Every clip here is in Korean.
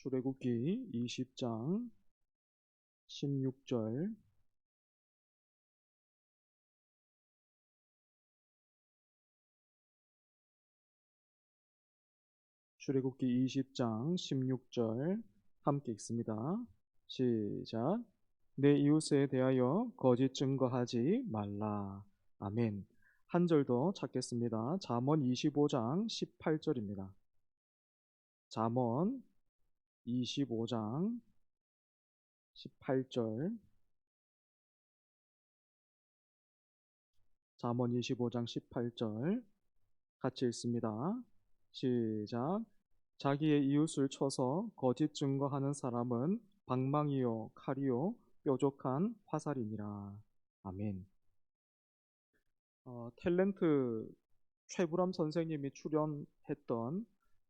출애굽기 20장 16절. 출애굽기 20장 16절 함께 읽습니다. 시작. 내 이웃에 대하여 거짓 증거하지 말라. 아멘. 한 절 더 찾겠습니다. 잠언 25장 18절입니다. 잠언 25장 18절. 잠언 25장 18절 같이 읽습니다. 시작. 자기의 이웃을 쳐서 거짓 증거하는 사람은 방망이요 칼이요 뾰족한 화살이니라. 아멘. 탤런트 최불암 선생님이 출연했던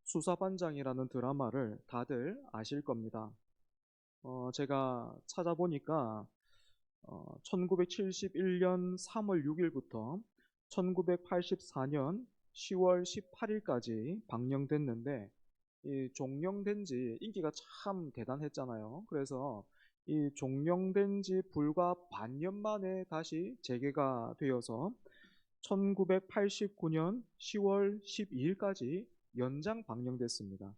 수사반장이라는 드라마를 다들 아실 겁니다. 제가 찾아보니까 1971년 3월 6일부터 1984년 10월 18일까지 방영됐는데, 이 종영된 지 인기가 참 대단했잖아요. 그래서 이 종영된 지 불과 반년 만에 다시 재개가 되어서 1989년 10월 12일까지 연장 방영됐습니다.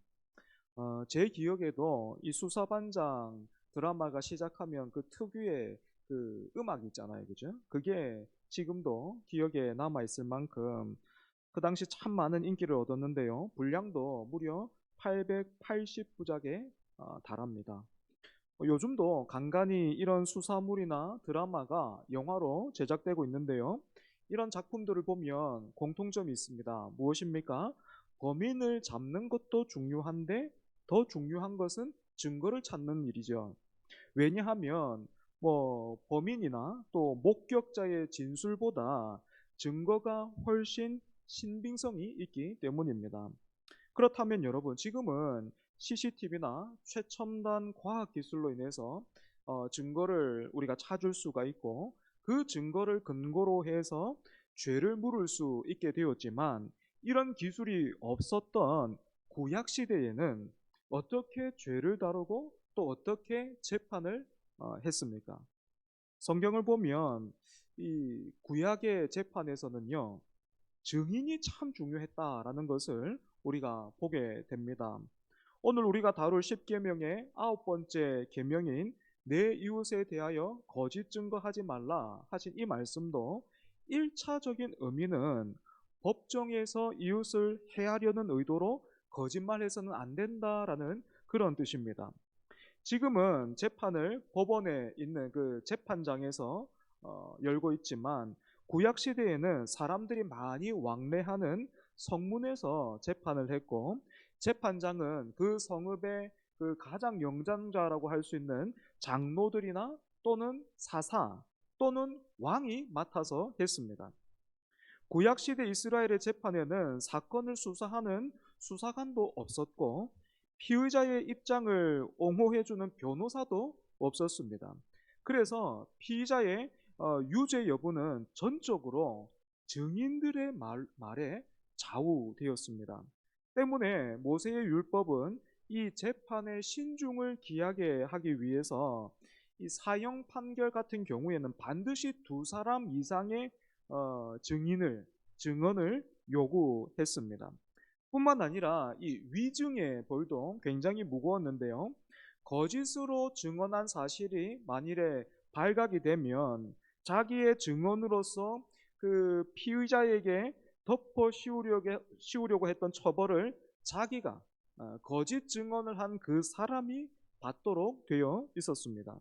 제 기억에도 이 수사반장 드라마가 시작하면 그 특유의 그 음악 있잖아요. 그죠? 그게 지금도 기억에 남아있을 만큼 그 당시 참 많은 인기를 얻었는데요. 분량도 무려 880부작에 달합니다. 요즘도 간간히 이런 수사물이나 드라마가 영화로 제작되고 있는데요. 이런 작품들을 보면 공통점이 있습니다. 무엇입니까? 범인을 잡는 것도 중요한데 더 중요한 것은 증거를 찾는 일이죠. 왜냐하면 범인이나 또 목격자의 진술보다 증거가 훨씬 신빙성이 있기 때문입니다. 그렇다면 여러분, 지금은 CCTV나 최첨단 과학 기술로 인해서 증거를 우리가 찾을 수가 있고, 그 증거를 근거로 해서 죄를 물을 수 있게 되었지만, 이런 기술이 없었던 구약 시대에는 어떻게 죄를 다루고 또 어떻게 재판을 했습니까? 성경을 보면 이 구약의 재판에서는요, 증인이 참 중요했다라는 것을 우리가 보게 됩니다. 오늘 우리가 다룰 10계명의 9번째 계명인 내 이웃에 대하여 거짓 증거하지 말라 하신 이 말씀도 1차적인 의미는 법정에서 이웃을 해하려는 의도로 거짓말해서는 안 된다라는 그런 뜻입니다. 지금은 재판을 법원에 있는 그 재판장에서 열고 있지만, 구약 시대에는 사람들이 많이 왕래하는 성문에서 재판을 했고, 재판장은 그 성읍의 그 가장 영장자라고 할 수 있는 장로들이나 또는 사사 또는 왕이 맡아서 했습니다. 구약 시대 이스라엘의 재판에는 사건을 수사하는 수사관도 없었고, 피의자의 입장을 옹호해주는 변호사도 없었습니다. 그래서 피의자의 유죄 여부는 전적으로 증인들의 말에 좌우되었습니다. 때문에 모세의 율법은 이 재판의 신중을 기하게 하기 위해서 이 사형 판결 같은 경우에는 반드시 두 사람 이상의 증언을 요구했습니다. 뿐만 아니라 이 위증의 벌도 굉장히 무거웠는데요. 거짓으로 증언한 사실이 만일에 발각이 되면 자기의 증언으로서 그 피의자에게 덮어 씌우려고 했던 처벌을 자기가 거짓 증언을 한 그 사람이 받도록 되어 있었습니다.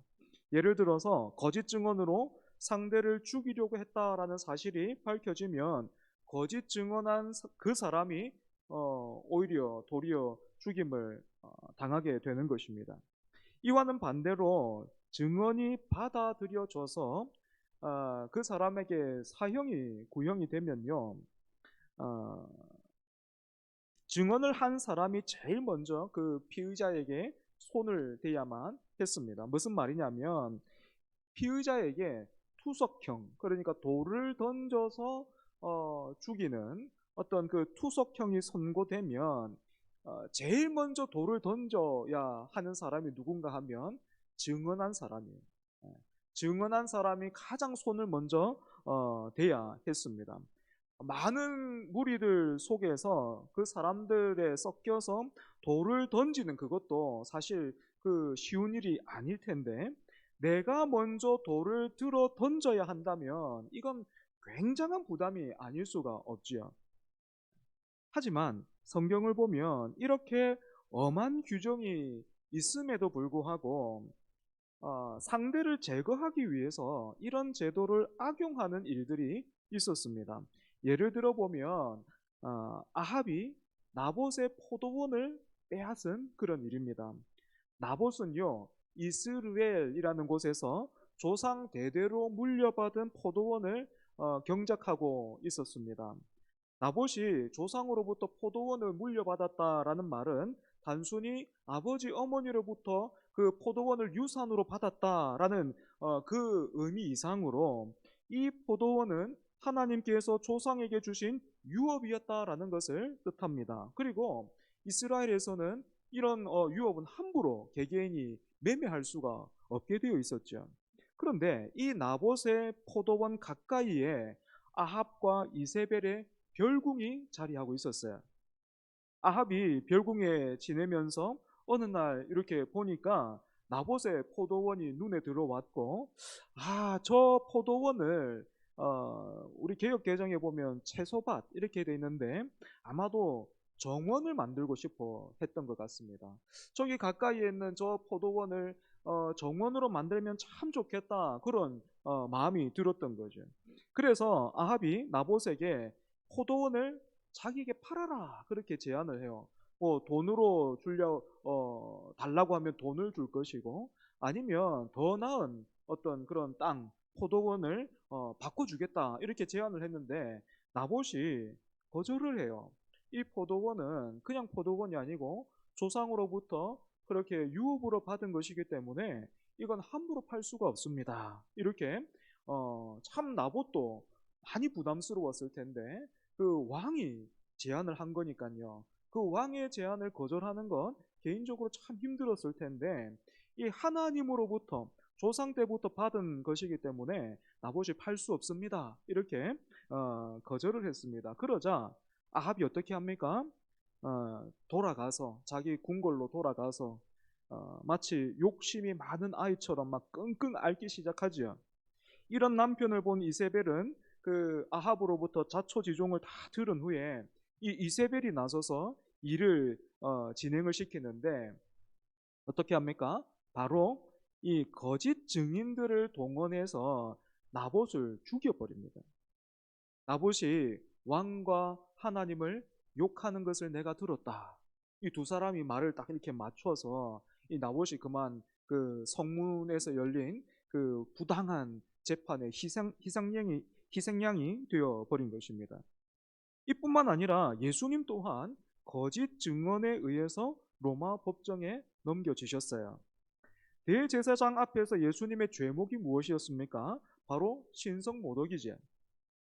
예를 들어서 거짓 증언으로 상대를 죽이려고 했다라는 사실이 밝혀지면 거짓 증언한 그 사람이 오히려 도리어 죽임을 당하게 되는 것입니다. 이와는 반대로 증언이 받아들여져서 그 사람에게 사형이 구형이 되면요, 증언을 한 사람이 제일 먼저 그 피의자에게 손을 대야만 했습니다. 무슨 말이냐면, 피의자에게 투석형, 그러니까 돌을 던져서 죽이는 어떤 그 투석형이 선고되면 제일 먼저 돌을 던져야 하는 사람이 누군가 하면 증언한 사람이에요. 예, 증언한 사람이 가장 손을 먼저 대야 했습니다. 많은 무리들 속에서 그 사람들에 섞여서 돌을 던지는 그것도 사실 그 쉬운 일이 아닐 텐데, 내가 먼저 돌을 들어 던져야 한다면 이건 굉장한 부담이 아닐 수가 없지요. 하지만 성경을 보면 이렇게 엄한 규정이 있음에도 불구하고 상대를 제거하기 위해서 이런 제도를 악용하는 일들이 있었습니다. 예를 들어 보면 아합이 나봇의 포도원을 빼앗은 그런 일입니다. 나봇은요, 이스라엘이라는 곳에서 조상 대대로 물려받은 포도원을 경작하고 있었습니다. 나봇이 조상으로부터 포도원을 물려받았다라는 말은 단순히 아버지 어머니로부터 그 포도원을 유산으로 받았다라는 그 의미 이상으로 이 포도원은 하나님께서 조상에게 주신 유업이었다라는 것을 뜻합니다. 그리고 이스라엘에서는 이런 유업은 함부로 개개인이 매매할 수가 없게 되어 있었죠. 그런데 이 나봇의 포도원 가까이에 아합과 이세벨의 별궁이 자리하고 있었어요. 아합이 별궁에 지내면서 어느 날 이렇게 보니까 나봇의 포도원이 눈에 들어왔고, 저 포도원을 우리 개역 개정에 보면 채소밭 이렇게 돼 있는데 아마도 정원을 만들고 싶어 했던 것 같습니다. 저기 가까이에 있는 저 포도원을 정원으로 만들면 참 좋겠다, 그런 마음이 들었던 거죠. 그래서 아합이 나봇에게 포도원을 자기에게 팔아라, 그렇게 제안을 해요. 뭐 돈으로 달라고 하면 돈을 줄 것이고, 아니면 더 나은 어떤 그런 땅, 포도원을 바꿔주겠다, 이렇게 제안을 했는데 나봇이 거절을 해요. 이 포도원은 그냥 포도원이 아니고 조상으로부터 그렇게 유업으로 받은 것이기 때문에 이건 함부로 팔 수가 없습니다, 이렇게 참 나봇도 많이 부담스러웠을 텐데 그 왕이 제안을 한 거니까요. 그 왕의 제안을 거절하는 건 개인적으로 참 힘들었을 텐데, 이 하나님으로부터 조상 때부터 받은 것이기 때문에 나봇이 팔 수 없습니다, 이렇게 거절을 했습니다. 그러자 아합이 어떻게 합니까? 돌아가서 자기 궁궐로 돌아가서 마치 욕심이 많은 아이처럼 막 끙끙 앓기 시작하지요. 이런 남편을 본 이세벨은 그 아합으로부터 자초지종을 다 들은 후에 이 이세벨이 나서서 일을 진행을 시키는데 어떻게 합니까? 바로 이 거짓 증인들을 동원해서 나봇을 죽여버립니다. 나봇이 왕과 하나님을 욕하는 것을 내가 들었다. 이 두 사람이 말을 딱 이렇게 맞춰서 이 나봇이 그만 그 성문에서 열린 그 부당한 재판의 희생양이 되어 버린 것입니다. 이뿐만 아니라 예수님 또한 거짓 증언에 의해서 로마 법정에 넘겨지셨어요. 대제사장 앞에서 예수님의 죄목이 무엇이었습니까? 바로 신성모독이죠.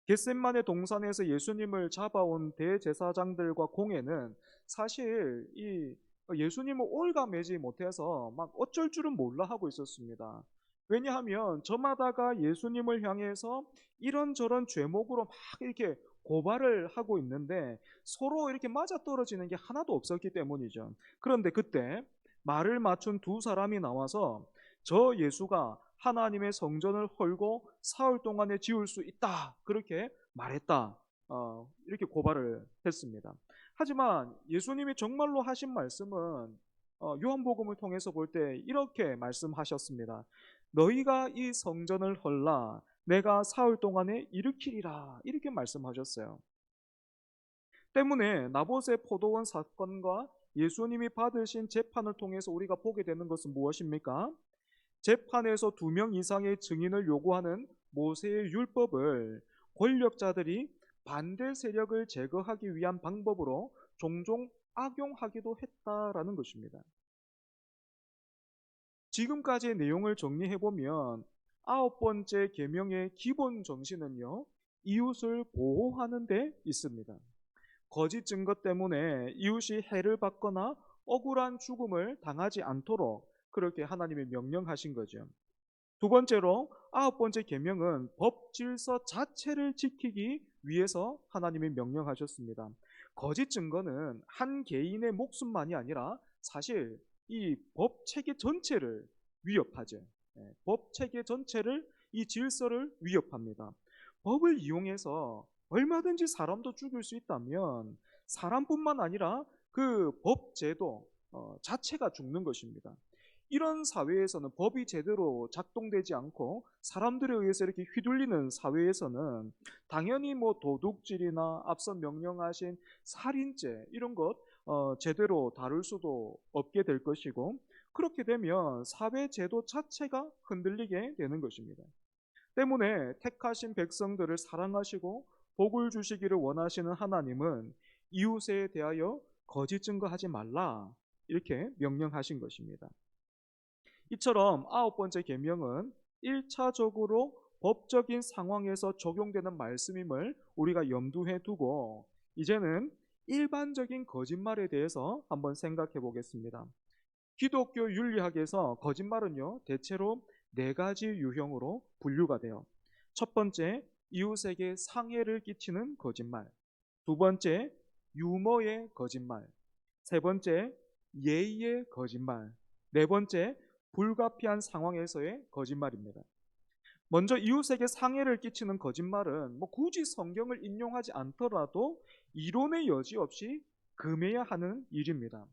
겟셋마네 동산에서 예수님을 잡아온 대제사장들과 공회는 사실 이 예수님을 올가매지 못해서 막 어쩔 줄은 몰라 하고 있었습니다. 왜냐하면 저마다가 예수님을 향해서 이런저런 죄목으로 막 이렇게 고발을 하고 있는데 서로 이렇게 맞아떨어지는 게 하나도 없었기 때문이죠. 그런데 그때 말을 맞춘 두 사람이 나와서 저 예수가 하나님의 성전을 헐고 사흘 동안에 지을 수 있다, 그렇게 말했다, 이렇게 고발을 했습니다. 하지만 예수님이 정말로 하신 말씀은 요한복음을 통해서 볼 때 이렇게 말씀하셨습니다. 너희가 이 성전을 헐라 내가 사흘 동안에 일으키리라, 이렇게 말씀하셨어요. 때문에 나봇의 포도원 사건과 예수님이 받으신 재판을 통해서 우리가 보게 되는 것은 무엇입니까? 재판에서 2명 이상의 증인을 요구하는 모세의 율법을 권력자들이 반대 세력을 제거하기 위한 방법으로 종종 악용하기도 했다라는 것입니다. 지금까지의 내용을 정리해보면 9번째 계명의 기본 정신은요, 이웃을 보호하는 데 있습니다. 거짓 증거 때문에 이웃이 해를 받거나 억울한 죽음을 당하지 않도록 그렇게 하나님이 명령하신 거죠. 두 번째로 아홉 번째 계명은 법 질서 자체를 지키기 위해서 하나님이 명령하셨습니다. 거짓 증거는 한 개인의 목숨만이 아니라 사실 이 법 체계 전체를 위협하죠. 법 체계 전체를 이 질서를 위협합니다. 법을 이용해서 얼마든지 사람도 죽일 수 있다면 사람뿐만 아니라 그 법 제도 자체가 죽는 것입니다. 이런 사회에서는 법이 제대로 작동되지 않고 사람들에 의해서 이렇게 휘둘리는 사회에서는 당연히 뭐 도둑질이나 앞서 명령하신 살인죄 이런 것 제대로 다룰 수도 없게 될 것이고, 그렇게 되면 사회 제도 자체가 흔들리게 되는 것입니다. 때문에 택하신 백성들을 사랑하시고 복을 주시기를 원하시는 하나님은 이웃에 대하여 거짓 증거하지 말라 이렇게 명령하신 것입니다. 이처럼 아홉 번째 계명은 1차적으로 법적인 상황에서 적용되는 말씀임을 우리가 염두에 두고 이제는 일반적인 거짓말에 대해서 한번 생각해 보겠습니다. 기독교 윤리학에서 거짓말은요, 대체로 네 가지 유형으로 분류가 돼요. 첫 번째, 이웃에게 상해를 끼치는 거짓말. 두 번째, 유머의 거짓말. 세 번째, 예의의 거짓말. 네 번째, 불가피한 상황에서의 거짓말입니다. 먼저 이웃에게 상해를 끼치는 거짓말은 뭐 굳이 성경을 인용하지 않더라도 이론의 여지 없이 금해야 하는 일입니다.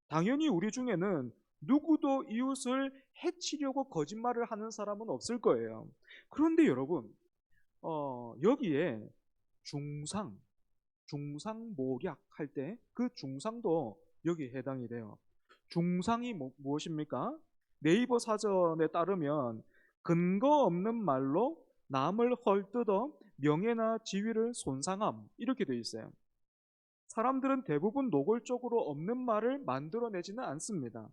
당연히 우리 중에는 누구도 이웃을 해치려고 거짓말을 하는 사람은 없을 거예요. 그런데 여러분, 여기에 중상, 중상모략 할 때 그 중상도 여기 해당이 돼요. 중상이 무엇입니까? 네이버 사전에 따르면 근거 없는 말로 남을 헐뜯어 명예나 지위를 손상함 이렇게 돼 있어요. 사람들은 대부분 노골적으로 없는 말을 만들어내지는 않습니다.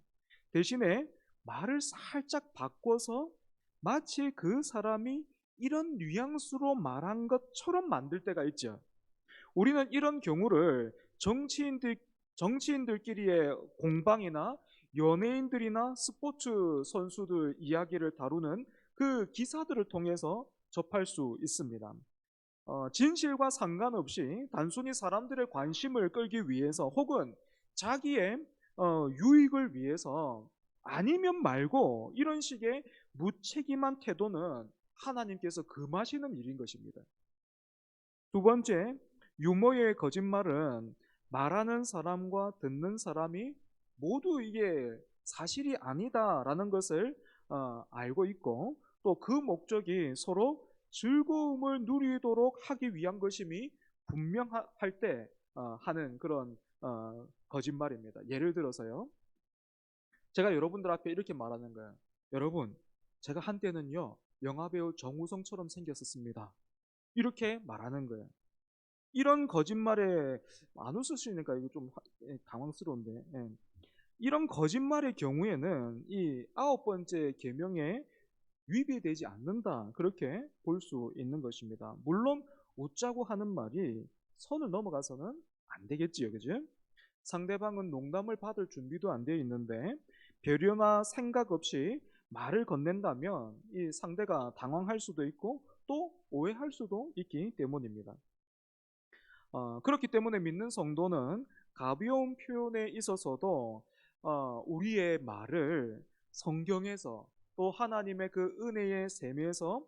대신에 말을 살짝 바꿔서 마치 그 사람이 이런 뉘앙스로 말한 것처럼 만들 때가 있죠. 우리는 이런 경우를 정치인들끼리의 공방이나 연예인들이나 스포츠 선수들 이야기를 다루는 그 기사들을 통해서 접할 수 있습니다. 진실과 상관없이 단순히 사람들의 관심을 끌기 위해서 혹은 자기의 유익을 위해서 아니면 말고 이런 식의 무책임한 태도는 하나님께서 금하시는 일인 것입니다. 두 번째, 유머의 거짓말은 말하는 사람과 듣는 사람이 모두 이게 사실이 아니다라는 것을 알고 있고 또 그 목적이 서로 즐거움을 누리도록 하기 위한 것임이 분명할 때 하는 그런 거짓말입니다. 예를 들어서요. 제가 여러분들 앞에 이렇게 말하는 거예요. 여러분, 제가 한때는요, 영화배우 정우성처럼 생겼었습니다. 이렇게 말하는 거예요. 이런 거짓말에 안 웃으시니까 이거 좀 당황스러운데, 예. 이런 거짓말의 경우에는 이 아홉 번째 계명에 위배되지 않는다 그렇게 볼 수 있는 것입니다. 물론 웃자고 하는 말이 선을 넘어가서는 안 되겠지요, 그죠? 상대방은 농담을 받을 준비도 안 되어 있는데 배려나 생각 없이 말을 건넨다면 이 상대가 당황할 수도 있고 또 오해할 수도 있기 때문입니다. 그렇기 때문에 믿는 성도는 가벼운 표현에 있어서도 우리의 말을 성경에서 또 하나님의 그 은혜의 셈에서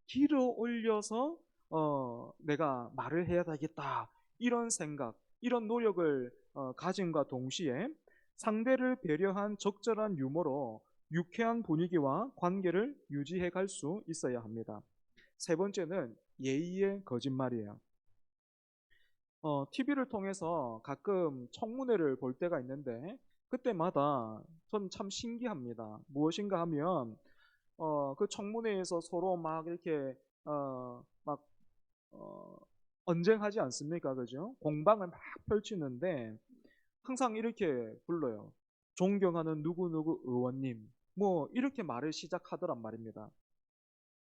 길어 올려서 내가 말을 해야 되겠다 이런 생각, 이런 노력을 가짐과 동시에 상대를 배려한 적절한 유머로 유쾌한 분위기와 관계를 유지해 갈 수 있어야 합니다. 세 번째는 예의의 거짓말이에요. TV를 통해서 가끔 청문회를 볼 때가 있는데 그때마다 전 참 신기합니다. 무엇인가 하면 그 청문회에서 서로 막 이렇게 막 언쟁하지 않습니까? 그죠? 공방을 막 펼치는데 항상 이렇게 불러요. 존경하는 누구누구 의원님. 뭐 이렇게 말을 시작하더란 말입니다.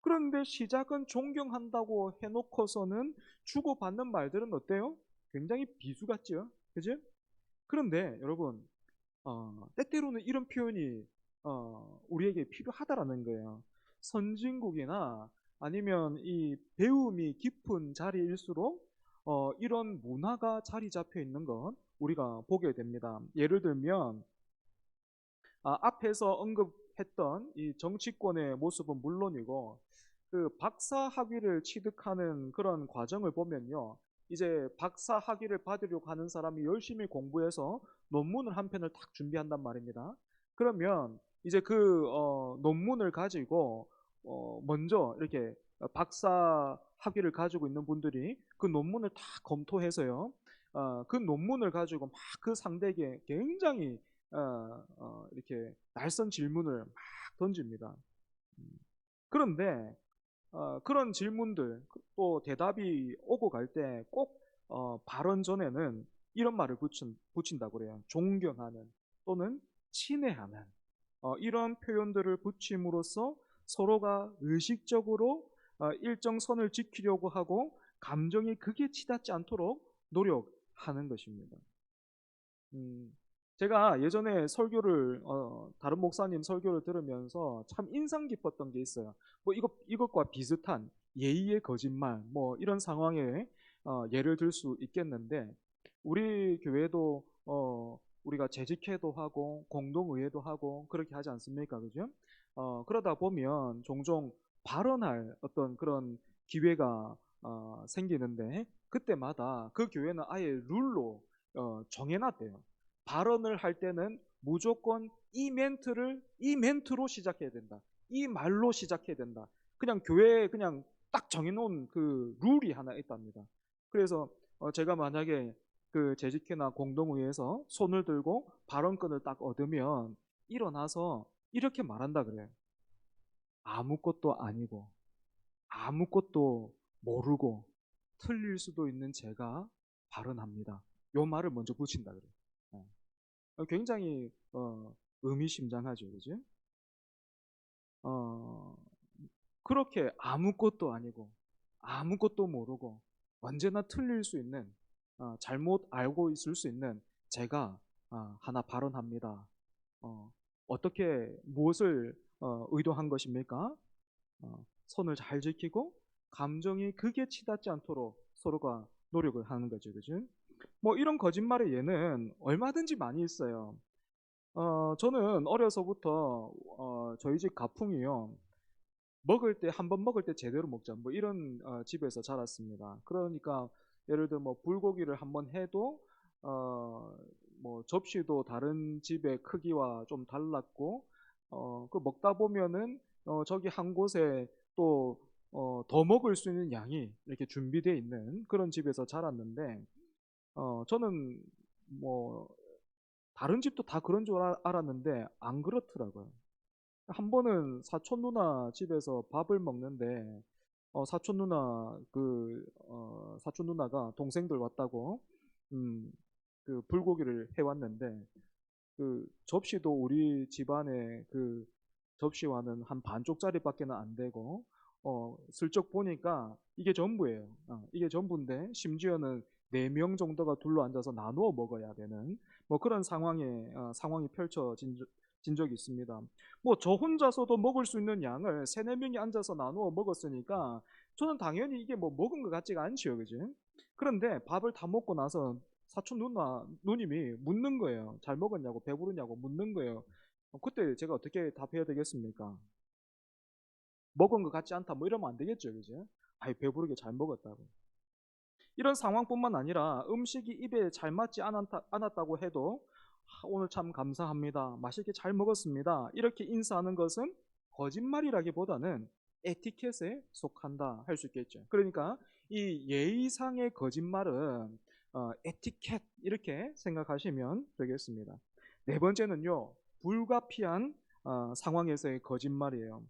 그런데 시작은 존경한다고 해놓고서는 주고받는 말들은 어때요? 굉장히 비수 같죠? 그죠? 그런데 여러분, 때때로는 이런 표현이 우리에게 필요하다라는 거예요. 선진국이나 아니면 이 배움이 깊은 자리일수록 이런 문화가 자리 잡혀 있는 건 우리가 보게 됩니다. 예를 들면 앞에서 언급했던 이 정치권의 모습은 물론이고 그 박사 학위를 취득하는 그런 과정을 보면요. 이제 박사 학위를 받으려고 하는 사람이 열심히 공부해서 논문을 한 편을 딱 준비한단 말입니다. 그러면 이제 그 논문을 가지고 먼저 이렇게 박사 학위를 가지고 있는 분들이 그 논문을 다 검토해서요. 그 논문을 가지고 막 그 상대에게 굉장히 이렇게 날선 질문을 막 던집니다. 음, 그런데 그런 질문들 또 대답이 오고 갈 때 꼭 발언 전에는 이런 말을 붙인다고 그래요. 존경하는 또는 친애하는 이런 표현들을 붙임으로써 서로가 의식적으로 일정 선을 지키려고 하고 감정이 극에 치닫지 않도록 노력하는 것입니다. 음, 제가 예전에 설교를 다른 목사님 설교를 들으면서 참 인상 깊었던 게 있어요. 뭐 이것과 비슷한 예의의 거짓말 뭐 이런 상황에 예를 들 수 있겠는데 우리 교회도 우리가 재직회도 하고 공동의회도 하고 그렇게 하지 않습니까? 그죠? 그러다 보면 종종 발언할 어떤 그런 기회가 생기는데 그때마다 그 교회는 아예 룰로 정해놨대요. 발언을 할 때는 무조건 이 멘트로 시작해야 된다. 이 말로 시작해야 된다. 그냥 교회에 그냥 딱 정해놓은 그 룰이 하나 있답니다. 그래서 제가 만약에 그 재직회나 공동회에서 손을 들고 발언권을 딱 얻으면 일어나서 이렇게 말한다 그래요. 아무것도 아니고 아무것도 모르고 틀릴 수도 있는 제가 발언합니다. 요 말을 먼저 붙인다 그래요. 굉장히 의미심장하죠, 그지? 어, 그렇게 아무것도 아니고 아무것도 모르고 언제나 틀릴 수 있는 잘못 알고 있을 수 있는 제가 하나 발언합니다. 어떻게 무엇을 의도한 것입니까? 선을 잘 지키고 감정이 극에 치닫지 않도록 서로가 노력을 하는 거죠, 그죠? 뭐 이런 거짓말의 예는 얼마든지 많이 있어요. 저는 어려서부터 저희 집 가풍이요. 먹을 때 한 번 먹을 때 제대로 먹자. 뭐 이런 집에서 자랐습니다. 그러니까 예를 들어 뭐 불고기를 한번 해도 뭐 접시도 다른 집의 크기와 좀 달랐고 그 먹다 보면은 저기 한 곳에 또 더 먹을 수 있는 양이 이렇게 준비되어 있는 그런 집에서 자랐는데 저는 뭐 다른 집도 다 그런 줄 알았는데 안 그렇더라고요. 한 번은 사촌 누나 집에서 밥을 먹는데 사촌 누나가 동생들 왔다고 음, 그 불고기를 해왔는데 그 접시도 우리 집안의 그 접시와는 한 반쪽짜리밖에는 안 되고 슬쩍 보니까 이게 전부예요. 이게 전부인데 심지어는 4명 정도가 둘러 앉아서 나누어 먹어야 되는 뭐 그런 상황이 펼쳐진 적이 있습니다. 뭐 저 혼자서도 먹을 수 있는 양을 3, 4명이 앉아서 나누어 먹었으니까 저는 당연히 이게 뭐 먹은 것 같지가 않지요. 그지? 그런데 밥을 다 먹고 나서 누님이 묻는 거예요. 잘 먹었냐고, 배부르냐고 묻는 거예요. 그때 제가 어떻게 답해야 되겠습니까? 먹은 것 같지 않다, 뭐 이러면 안 되겠죠, 그죠? 아이, 배부르게 잘 먹었다고. 이런 상황뿐만 아니라 음식이 입에 잘 맞지 않았다고 해도 오늘 참 감사합니다. 맛있게 잘 먹었습니다. 이렇게 인사하는 것은 거짓말이라기보다는 에티켓에 속한다 할 수 있겠죠. 그러니까 이 예의상의 거짓말은 에티켓 이렇게 생각하시면 되겠습니다. 네 번째는요. 불가피한 상황에서의 거짓말이에요.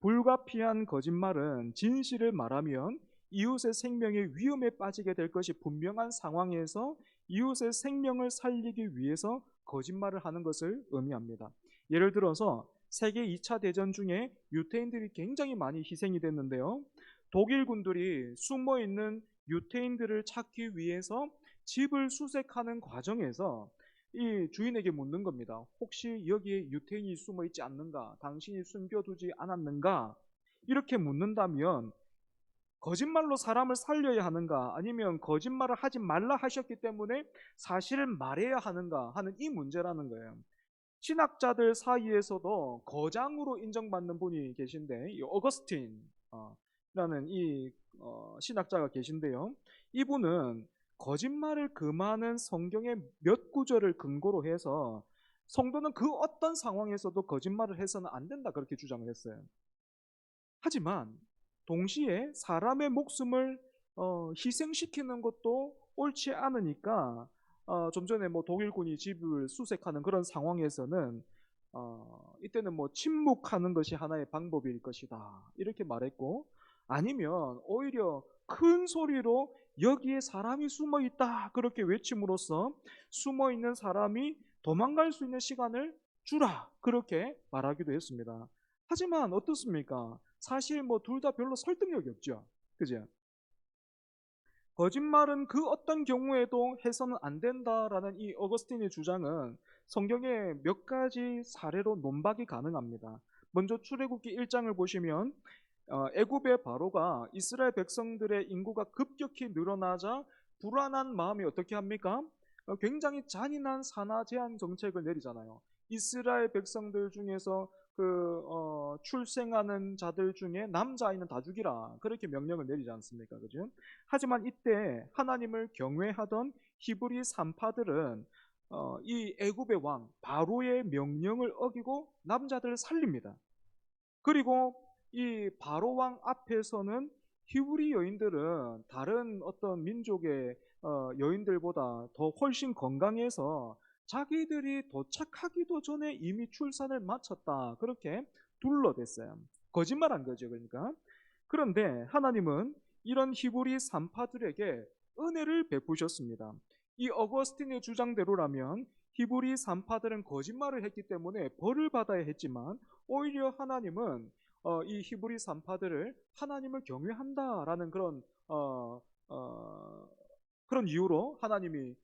불가피한 거짓말은 진실을 말하면 이웃의 생명의 위험에 빠지게 될 것이 분명한 상황에서 이웃의 생명을 살리기 위해서 거짓말을 하는 것을 의미합니다. 예를 들어서 세계 2차 대전 중에 유태인들이 굉장히 많이 희생이 됐는데요. 독일 군들이 숨어 있는 유태인들을 찾기 위해서 집을 수색하는 과정에서 이 주인에게 묻는 겁니다. 혹시 여기에 유태인이 숨어 있지 않는가? 당신이 숨겨두지 않았는가? 이렇게 묻는다면 거짓말로 사람을 살려야 하는가? 아니면 거짓말을 하지 말라 하셨기 때문에 사실을 말해야 하는가? 하는 이 문제라는 거예요. 신학자들 사이에서도 거장으로 인정받는 분이 계신데, 이 어거스틴 라는 이 신학자가 계신데요. 이분은 거짓말을 금하는 성경의 몇 구절을 근거로 해서 성도는 그 어떤 상황에서도 거짓말을 해서는 안 된다, 그렇게 주장을 했어요. 하지만 동시에 사람의 목숨을 희생시키는 것도 옳지 않으니까 좀 전에 뭐 독일군이 집을 수색하는 그런 상황에서는 이때는 뭐 침묵하는 것이 하나의 방법일 것이다, 이렇게 말했고, 아니면 오히려 큰 소리로 여기에 사람이 숨어 있다 그렇게 외침으로써 숨어 있는 사람이 도망갈 수 있는 시간을 주라, 그렇게 말하기도 했습니다. 하지만 어떻습니까? 사실 뭐 둘 다 별로 설득력이 없죠. 그죠? 거짓말은 그 어떤 경우에도 해서는 안 된다라는 이 어거스틴의 주장은 성경의 몇 가지 사례로 논박이 가능합니다. 먼저 출애굽기 1장을 보시면 애굽의 바로가 이스라엘 백성들의 인구가 급격히 늘어나자 불안한 마음이 어떻게 합니까? 굉장히 잔인한 산하 제한 정책을 내리잖아요. 이스라엘 백성들 중에서 출생하는 자들 중에 남자아이는 다 죽이라, 그렇게 명령을 내리지 않습니까? 그죠? 하지만 이때 하나님을 경외하던 히브리 산파들은 이 애굽의 왕 바로의 명령을 어기고 남자들을 살립니다. 그리고 이 바로 왕 앞에서는 히브리 여인들은 다른 어떤 민족의 여인들보다 더 훨씬 건강해서 자기들이 도착하기도 전에 이미 출산을 마쳤다, 그렇게 둘러댔어요. 거짓말한 거죠, 그러니까. 그런데 하나님은 이런 히브리 산파들에게 은혜를 베푸셨습니다. 이 어거스틴의 주장대로라면 히브리 산파들은 거짓말을 했기 때문에 벌을 받아야 했지만, 오히려 하나님은 이 히브리 산파들을 하나님을 경외한다라는 그런 이유로 하나님이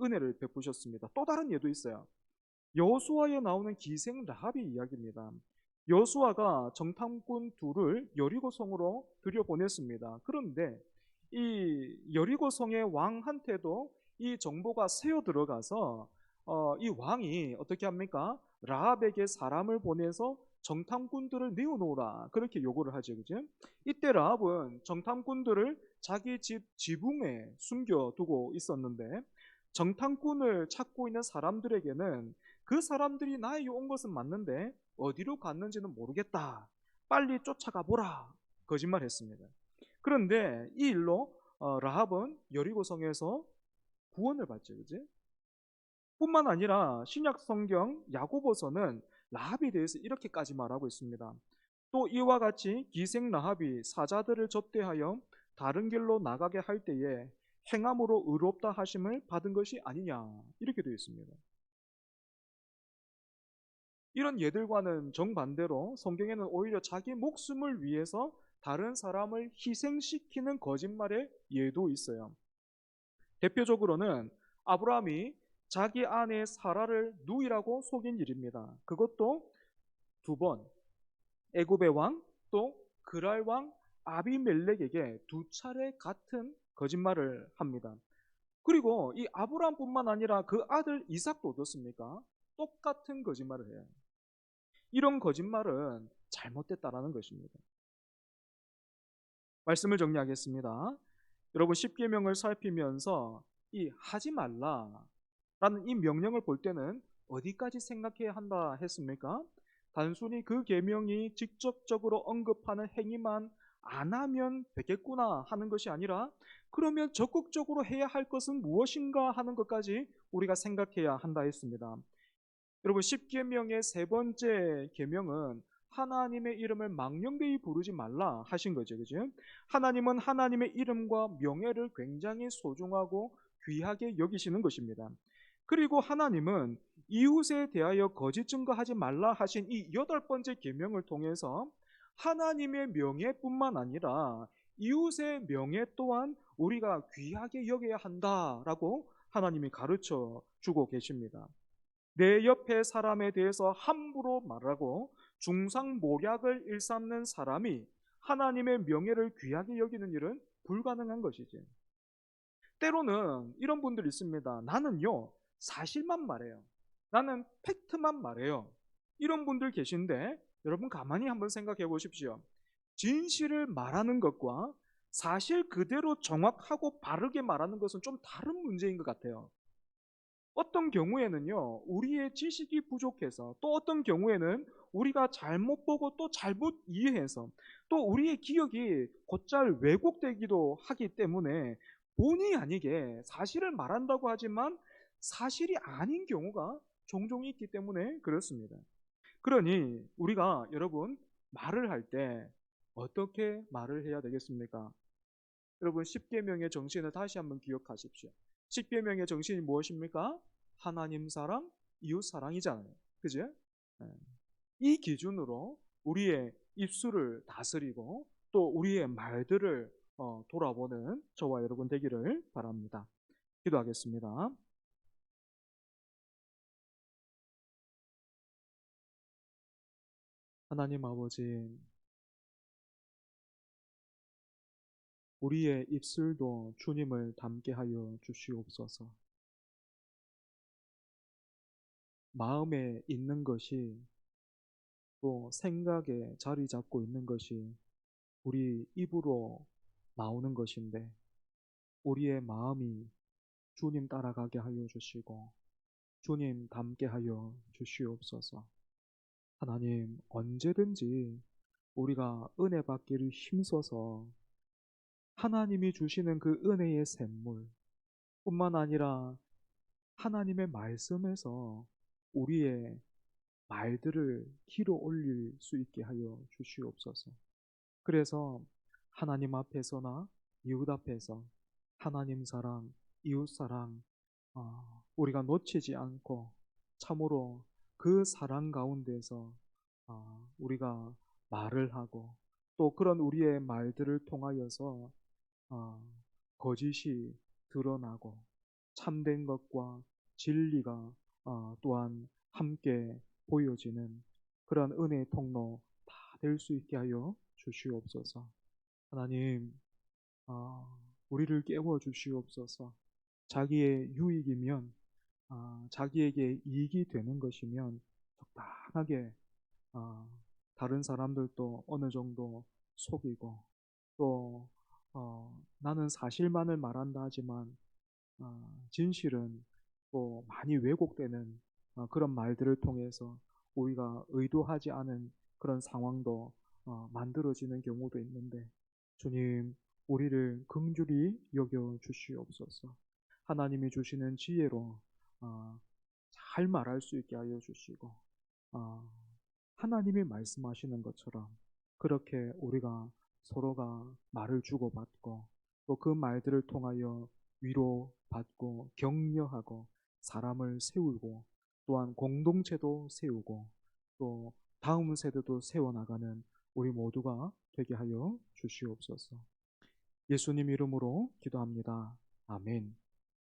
은혜를 베푸셨습니다. 또 다른 예도 있어요. 여호수아에 나오는 기생 라합의 이야기입니다. 여호수아가 정탐꾼 둘을 여리고성으로 들여보냈습니다. 그런데 이 여리고성의 왕한테도 이 정보가 새어 들어가서 이 왕이 어떻게 합니까? 라합에게 사람을 보내서 정탐꾼들을 내어놓으라, 그렇게 요구를 하죠. 그죠? 이때 라합은 정탐꾼들을 자기 집 지붕에 숨겨두고 있었는데, 정탐꾼을 찾고 있는 사람들에게는 그 사람들이 나에게 온 것은 맞는데 어디로 갔는지는 모르겠다, 빨리 쫓아가 보라, 거짓말했습니다. 그런데 이 일로 라합은 여리고성에서 구원을 받죠. 그지? 뿐만 아니라 신약 성경 야고보서는 라합에 대해서 이렇게까지 말하고 있습니다. 또 이와 같이 기생 라합이 사자들을 접대하여 다른 길로 나가게 할 때에 행함으로 의롭다 하심을 받은 것이 아니냐, 이렇게 되어 있습니다. 이런 예들과는 정반대로 성경에는 오히려 자기 목숨을 위해서 다른 사람을 희생시키는 거짓말의 예도 있어요. 대표적으로는 아브라함이 자기 아내 사라를 누이라고 속인 일입니다. 그것도 두 번, 애굽의 왕 또 그랄 왕 아비멜렉에게 두 차례 같은 거짓말을 합니다. 그리고 이 아브라함뿐만 아니라 그 아들 이삭도 어떻습니까? 똑같은 거짓말을 해요. 이런 거짓말은 잘못됐다라는 것입니다. 말씀을 정리하겠습니다. 여러분, 십계명을 살피면서 이 하지 말라라는 이 명령을 볼 때는 어디까지 생각해야 한다 했습니까? 단순히 그 계명이 직접적으로 언급하는 행위만 안 하면 되겠구나 하는 것이 아니라, 그러면 적극적으로 해야 할 것은 무엇인가 하는 것까지 우리가 생각해야 한다 했습니다. 여러분, 십계명의 세 번째 계명은 하나님의 이름을 망령되이 부르지 말라 하신 거죠. 그죠? 하나님은 하나님의 이름과 명예를 굉장히 소중하고 귀하게 여기시는 것입니다. 그리고 하나님은 이웃에 대하여 거짓 증거하지 말라 하신 이 여덟 번째 계명을 통해서 하나님의 명예뿐만 아니라 이웃의 명예 또한 우리가 귀하게 여겨야 한다라고 하나님이 가르쳐 주고 계십니다. 내 옆에 사람에 대해서 함부로 말하고 중상모략을 일삼는 사람이 하나님의 명예를 귀하게 여기는 일은 불가능한 것이지. 때로는 이런 분들이 있습니다. 나는요, 사실만 말해요. 나는 팩트만 말해요. 이런 분들 계신데 여러분 가만히 한번 생각해 보십시오. 진실을 말하는 것과 사실 그대로 정확하고 바르게 말하는 것은 좀 다른 문제인 것 같아요. 어떤 경우에는요, 우리의 지식이 부족해서, 또 어떤 경우에는 우리가 잘못 보고 또 잘못 이해해서, 또 우리의 기억이 곧잘 왜곡되기도 하기 때문에 본의 아니게 사실을 말한다고 하지만 사실이 아닌 경우가 종종 있기 때문에 그렇습니다. 그러니 우리가 여러분 말을 할 때 어떻게 말을 해야 되겠습니까? 여러분 십계명의 정신을 다시 한번 기억하십시오. 십계명의 정신이 무엇입니까? 하나님 사랑, 이웃 사랑이잖아요. 그죠? 예. 이 기준으로 우리의 입술을 다스리고 또 우리의 말들을 돌아보는 저와 여러분 되기를 바랍니다. 기도하겠습니다. 하나님 아버지, 우리의 입술도 주님을 닮게 하여 주시옵소서. 마음에 있는 것이 또 생각에 자리 잡고 있는 것이 우리 입으로 나오는 것인데 우리의 마음이 주님 따라가게 하여 주시고 주님 닮게 하여 주시옵소서. 하나님, 언제든지 우리가 은혜 받기를 힘써서 하나님이 주시는 그 은혜의 샘물 뿐만 아니라 하나님의 말씀에서 우리의 말들을 길어 올릴 수 있게 하여 주시옵소서. 그래서 하나님 앞에서나 이웃 앞에서 하나님 사랑, 이웃 사랑, 우리가 놓치지 않고 참으로 그 사랑 가운데서 우리가 말을 하고 또 그런 우리의 말들을 통하여서 어, 거짓이 드러나고 참된 것과 진리가 또한 함께 보여지는 그런 은혜의 통로 다 될 수 있게 하여 주시옵소서. 하나님, 우리를 깨워 주시옵소서. 자기의 유익이면, 자기에게 이익이 되는 것이면 적당하게 다른 사람들도 어느 정도 속이고 또 나는 사실만을 말한다 하지만 진실은 또 많이 왜곡되는 그런 말들을 통해서 우리가 의도하지 않은 그런 상황도 만들어지는 경우도 있는데 주님 우리를 긍휼히 여겨 주시옵소서. 하나님이 주시는 지혜로 잘 말할 수 있게 하여 주시고 어, 하나님이 말씀하시는 것처럼 그렇게 우리가 서로가 말을 주고받고 또 그 말들을 통하여 위로받고 격려하고 사람을 세우고 또한 공동체도 세우고 또 다음 세대도 세워나가는 우리 모두가 되게 하여 주시옵소서. 예수님 이름으로 기도합니다. 아멘.